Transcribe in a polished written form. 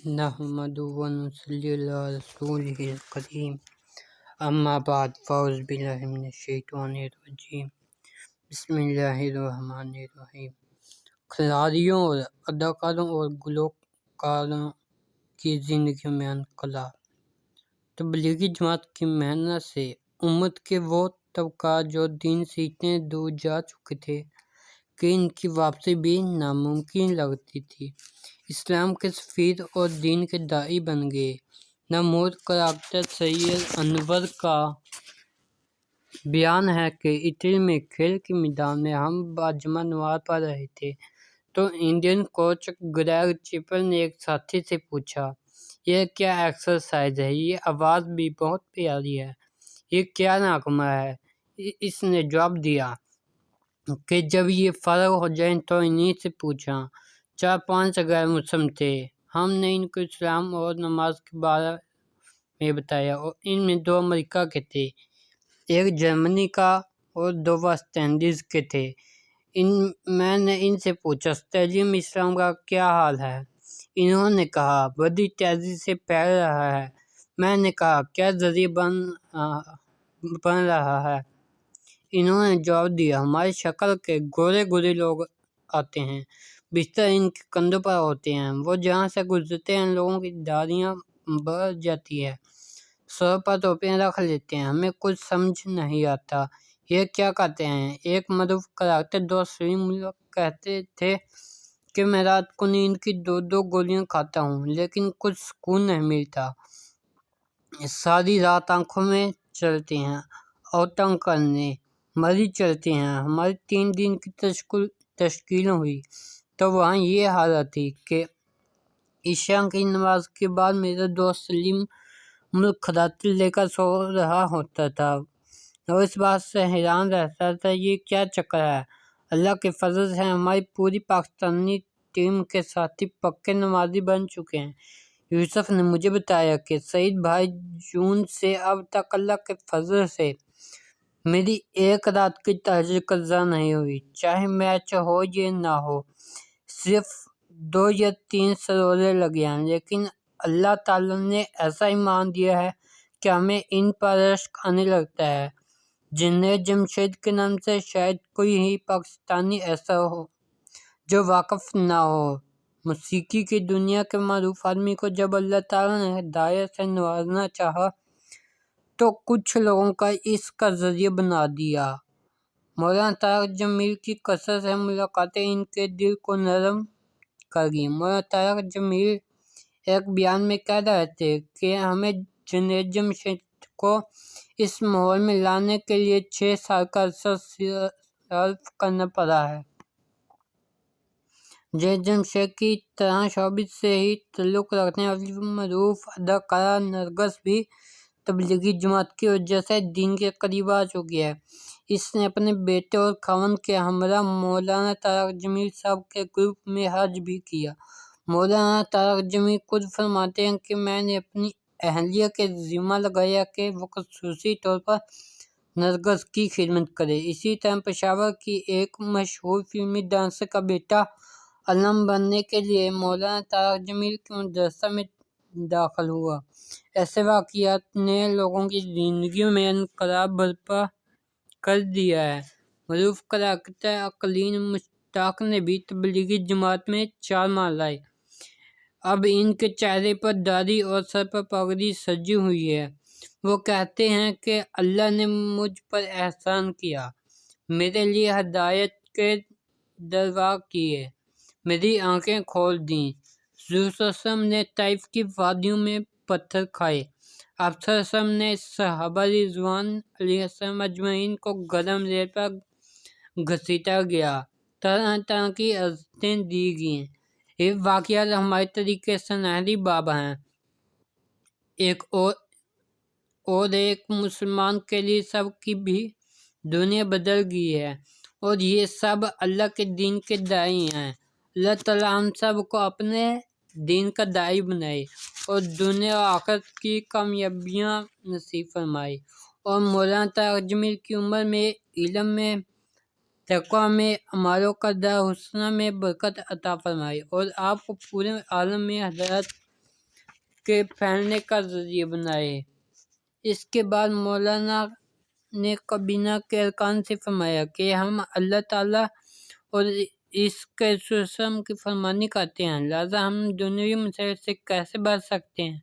نحمدہ ونصلی علی رسولہ الکریم اما بعد فاعوذ باللہ من الشیطان الرجیم بسم اللہ الرحمن الرحیم۔ کھلاڑیوں اور اداکاروں اور گلوکاروں کی زندگیوں میں انقلاب۔ تبلیغی جماعت کی محنت سے امت کے وہ طبقات جو دین سے اتنے دور جا چکے تھے کہ ان کی واپسی بھی ناممکن لگتی تھی، اسلام کے سفیر اور دین کے داعی بن گئے۔ نامور کریکٹر سید انور کا بیان ہے کہ اٹلی میں کھیل کے میدان میں ہم باجمع نماز پڑھ رہے تھے تو انڈین کوچ گریگ چیپل نے ایک ساتھی سے پوچھا، یہ کیا ایکسرسائز ہے؟ یہ آواز بھی بہت پیاری ہے، یہ کیا نغمہ ہے؟ اس نے جواب دیا کہ جب یہ فارغ ہو جائیں تو انہی سے پوچھنا۔ 4-5 غیر مسلم تھے، ہم نے ان کو اسلام اور نماز کے بارے میں بتایا، اور ان میں 2 امریکہ کے تھے، ایک جرمنی کا اور 2 ویسٹ انڈیز کے تھے۔ میں نے ان سے پوچھا، تعلیم اسلام کا کیا حال ہے؟ انہوں نے کہا، بڑی تیزی سے پھیل رہا ہے۔ میں نے کہا، کیا ذریعہ بن رہا ہے؟ انہوں نے جواب دیا، ہماری شکل کے گورے گورے لوگ آتے ہیں، بستر ان کے کندھوں پر ہوتے ہیں، وہ جہاں سے گزرتے ہیں لوگوں کی داڑھیاں بڑھ جاتی ہیں، سر پر ٹوپیاں رکھ لیتے ہیں، ہمیں کچھ سمجھ نہیں آتا یہ کیا کرتے ہیں۔ ایک معروف کریکٹر دوست ملک کہتے تھے کہ میں رات کو نیند کی 2 گولیاں کھاتا ہوں لیکن کچھ سکون نہیں ملتا، ساری رات آنکھوں میں چلتے ہیں اور تنگ کرنے مریض چلتے ہیں۔ ہماری 3 دن کی تشکیل ہوئی تو وہاں یہ حالت تھی کہ عشاء کی نماز کے بعد میرا دوست سلیم ملک کھراتے لے کر سو رہا ہوتا تھا اور اس بات سے حیران رہتا تھا، یہ کیا چکر ہے؟ اللہ کے فضل سے ہماری پوری پاکستانی ٹیم کے ساتھی پکے نمازی بن چکے ہیں۔ یوسف نے مجھے بتایا کہ سعید بھائی جون سے اب تک اللہ کے فضل سے میری ایک رات کی تہجد قضا نہیں ہوئی، چاہے میچ ہو یا نہ ہو، صرف 2 یا 3 سروذے لگے ہیں، لیکن اللہ تعالیٰ نے ایسا ایمان دیا ہے کہ ہمیں ان پر رشک آنے لگتا ہے۔ جنید جمشید کے نام سے شاید کوئی ہی پاکستانی ایسا ہو جو واقف نہ ہو۔ موسیقی کی دنیا کے معروف آدمی کو جب اللہ تعالیٰ نے ہدایت سے نوازنا چاہا تو کچھ لوگوں کا اس کا ذریعہ بنا دیا۔ مولانا طارق جمیل کی کثرت سے ملاقاتیں ان کے دل کو نرم کر گئیں۔ مولانا طارق جمیل ایک بیان میں کہہ رہے تھے کہ ہمیں جنید جمشید کو اس ماحول میں لانے کے لیے 6 سال کا عرصہ صرف کرنا پڑا ہے۔ جنید جمشید کی طرح شوبز سے ہی تعلق رکھنے والی معروف اداکارہ نرگس بھی تبلیغی جماعت کی وجہ سے دین کے قریب آ چکی ہے۔ اس نے اپنے بیٹے اور خاوند کے ہمراہ مولانا طارق جمیل صاحب کے گروپ میں حج بھی کیا۔ مولانا طارق جمیل خود فرماتے ہیں کہ میں نے اپنی اہلیہ کے ذمہ لگایا کہ وہ خصوصی طور پر نرگس کی خدمت کرے۔ اسی طرح پشاور کی ایک مشہور فلمی ڈانسر کا بیٹا علم بننے کے لیے مولانا طارق جمیل کے مدرسہ میں داخل ہوا۔ ایسے واقعات نے لوگوں کی زندگیوں میں انقلاب برپا کر دیا ہے۔ معروف کریکٹر عقیل مشتاق نے بھی تبلیغی جماعت میں 4 ماہ لائے۔ اب ان کے چہرے پر داڑھی اور سر پر پگڑی سجی ہوئی ہے۔ وہ کہتے ہیں کہ اللہ نے مجھ پر احسان کیا، میرے لیے ہدایت کے دروازے کیے، میری آنکھیں کھول دیں۔ حضور صلی اللہ علیہ وسلم نے طائف کی وادیوں میں پتھر کھائے، آپ صلی اللہ علیہ وسلم نے صحابہ رضوان علیہ السلام اجمعین کو گرم ریت پر گھسیٹا گیا، طرح طرح کی عزتیں دی گئیں۔ یہ واقعات ہمارے طریقے سنہری باب ہیں۔ ایک مسلمان کے لیے سب کی بھی دنیا بدل گئی ہے اور یہ سب اللہ کے دین کے داعی ہیں۔ اللہ تعالیٰ ہم سب کو اپنے دین کا داعی بنائے اور دنیا و آخرت کی کامیابیاں نصیب فرمائے، اور مولانا طارق جمیل کی عمر میں، علم میں، تقویٰ میں، اعمال و دار حسنہ میں برکت عطا فرمائے، اور آپ کو پورے عالم میں ہدایت کے پھیلنے کا ذریعہ بنائے۔ اس کے بعد مولانا نے کابینہ کے ارکان سے فرمایا کہ ہم اللہ تعالیٰ اور اس کے رسول کی فرمانی کرتے ہیں، لہٰذا ہم دنیوی مسائل سے کیسے بچ سکتے ہیں؟